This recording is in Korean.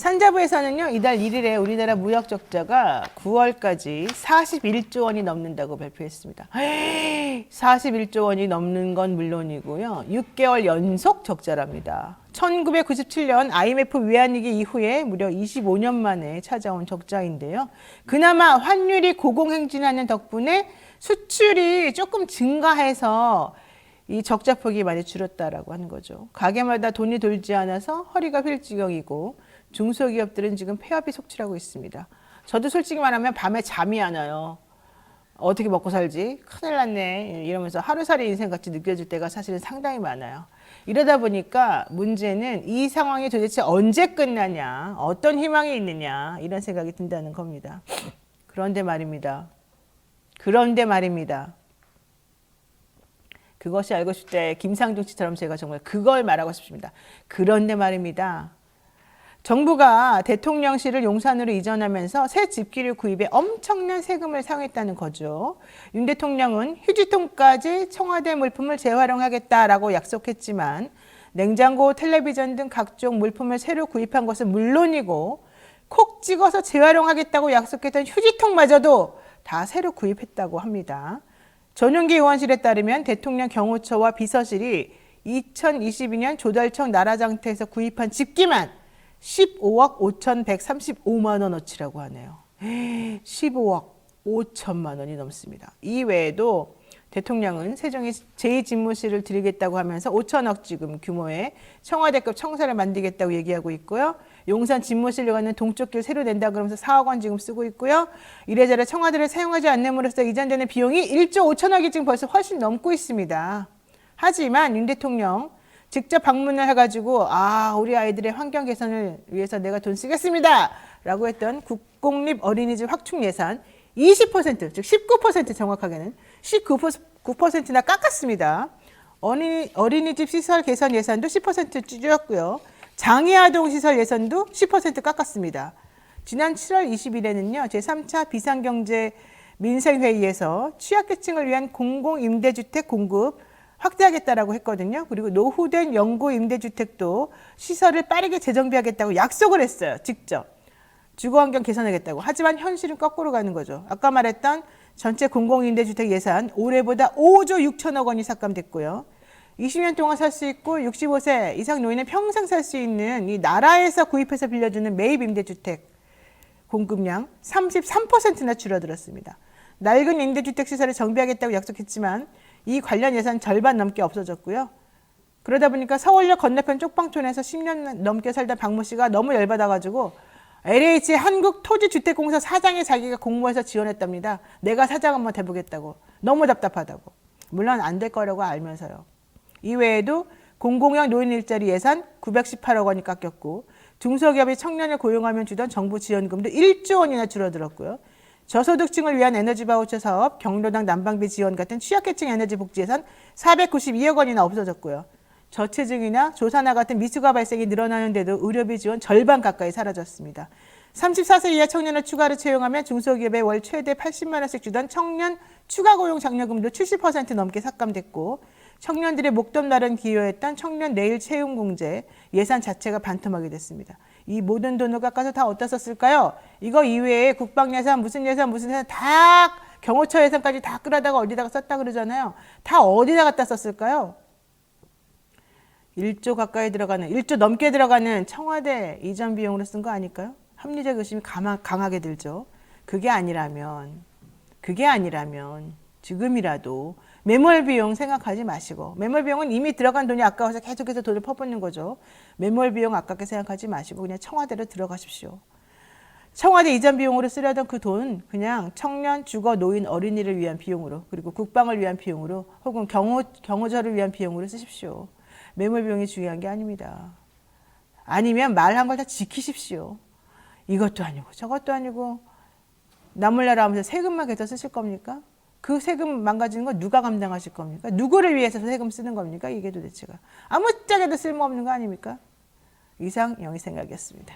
산자부에서는요, 이달 1일에 우리나라 무역 적자가 9월까지 41조 원이 넘는다고 발표했습니다. 41조 원이 넘는 건 물론이고요. 6개월 연속 적자랍니다. 1997년 IMF 외환위기 이후에 무려 25년 만에 찾아온 적자인데요. 그나마 환율이 고공행진하는 덕분에 수출이 조금 증가해서 이 적자폭이 많이 줄었다라고 하는 거죠. 가게마다 돈이 돌지 않아서 허리가 휠 지경이고 중소기업들은 지금 폐업이 속출하고 있습니다. 저도 솔직히 말하면 밤에 잠이 안 와요. 어떻게 먹고 살지? 큰일 났네. 이러면서 하루살이 인생같이 느껴질 때가 사실은 상당히 많아요. 이러다 보니까 문제는 이 상황이 도대체 언제 끝나냐, 어떤 희망이 있느냐 이런 생각이 든다는 겁니다. 그런데 말입니다. 그것이 알고 싶을 때 김상중 씨처럼 제가 정말 그걸 말하고 싶습니다. 그런데 말입니다. 정부가 대통령실을 용산으로 이전하면서 새 집기를 구입해 엄청난 세금을 사용했다는 거죠. 윤 대통령은 휴지통까지 청와대 물품을 재활용하겠다라고 약속했지만 냉장고, 텔레비전 등 각종 물품을 새로 구입한 것은 물론이고 콕 찍어서 재활용하겠다고 약속했던 휴지통마저도 다 새로 구입했다고 합니다. 전용기 의원실에 따르면 대통령 경호처와 비서실이 2022년 조달청 나라장터에서 구입한 집기만 15억 5,135만 원어치라고 하네요. 15억 5천만 원이 넘습니다. 이 외에도 대통령은 세종에 제2집무실을 드리겠다고 하면서 5천억 지금 규모의 청와대급 청사를 만들겠다고 얘기하고 있고요. 용산 집무실로 가는 동쪽 길 새로 낸다 그러면서 4억 원 지금 쓰고 있고요. 이래저래 청와대를 사용하지 않음으로써 이전되는 비용이 1조 5천억이 지금 벌써 훨씬 넘고 있습니다. 하지만 윤 대통령 직접 방문을 해가지고 우리 아이들의 환경 개선을 위해서 내가 돈 쓰겠습니다 라고 했던 국공립 어린이집 확충 예산 20%, 즉 19% 정확하게는 19%나 깎았습니다. 어린이집 시설 개선 예산도 10% 줄였고요. 장애아동 시설 예산도 10% 깎았습니다. 지난 7월 20일에는요. 제3차 비상경제 민생회의에서 취약계층을 위한 공공임대주택 공급 확대하겠다라고 했거든요. 그리고 노후된 영구임대주택도 시설을 빠르게 재정비하겠다고 약속을 했어요. 직접. 주거환경 개선하겠다고. 하지만 현실은 거꾸로 가는 거죠. 아까 말했던 전체 공공임대주택 예산 올해보다 5조 6천억 원이 삭감됐고요. 20년 동안 살 수 있고 65세 이상 노인은 평생 살 수 있는 이 나라에서 구입해서 빌려주는 매입임대주택 공급량 33%나 줄어들었습니다. 낡은 임대주택 시설을 정비하겠다고 약속했지만 이 관련 예산 절반 넘게 없어졌고요. 그러다 보니까 서울역 건너편 쪽방촌에서 10년 넘게 살던 박모 씨가 너무 열받아가지고 LH 한국토지주택공사 사장이 자기가 공모해서 지원했답니다. 내가 사장 한번 해보겠다고. 너무 답답하다고. 물론 안 될 거라고 알면서요. 이외에도 공공형 노인 일자리 예산 918억 원이 깎였고 중소기업이 청년을 고용하면 주던 정부 지원금도 1조 원이나 줄어들었고요. 저소득층을 위한 에너지 바우처 사업, 경로당 난방비 지원 같은 취약계층 에너지 복지 예산 492억 원이나 없어졌고요. 저체중이나 조산화 같은 미수가 발생이 늘어나는데도 의료비 지원 절반 가까이 사라졌습니다. 34세 이하 청년을 추가로 채용하면 중소기업에 월 최대 80만 원씩 주던 청년 추가 고용 장려금도 70% 넘게 삭감됐고 청년들의 목돈 나른 기여했던 청년 내일 채용 공제 예산 자체가 반토막이 됐습니다. 이 모든 돈을 깎아서 다 어디다 썼을까요? 이거 이외에 국방 예산, 무슨 예산 다 경호처 예산까지 다 끌어다가 어디다가 썼다 그러잖아요. 다 어디다 갖다 썼을까요? 1조 가까이 들어가는, 1조 넘게 들어가는 청와대 이전 비용으로 쓴 거 아닐까요? 합리적 의심이 강하게 들죠. 그게 아니라면 지금이라도 매몰 비용 생각하지 마시고, 매몰 비용은 이미 들어간 돈이 아까워서 계속해서 돈을 퍼붓는 거죠. 매몰 비용 아깝게 생각하지 마시고 그냥 청와대로 들어가십시오. 청와대 이전 비용으로 쓰려던 그 돈 그냥 청년, 주거, 노인, 어린이를 위한 비용으로, 그리고 국방을 위한 비용으로, 혹은 경호처를 위한 비용으로 쓰십시오. 매몰 비용이 중요한 게 아닙니다. 아니면 말한 걸 다 지키십시오. 이것도 아니고 저것도 아니고 나몰라라 하면서 세금만 계속 쓰실 겁니까? 그 세금 망가지는 거 누가 감당하실 겁니까? 누구를 위해서 세금 쓰는 겁니까? 이게 도대체가. 아무짝에도 쓸모없는 거 아닙니까? 이상 영희 생각이었습니다.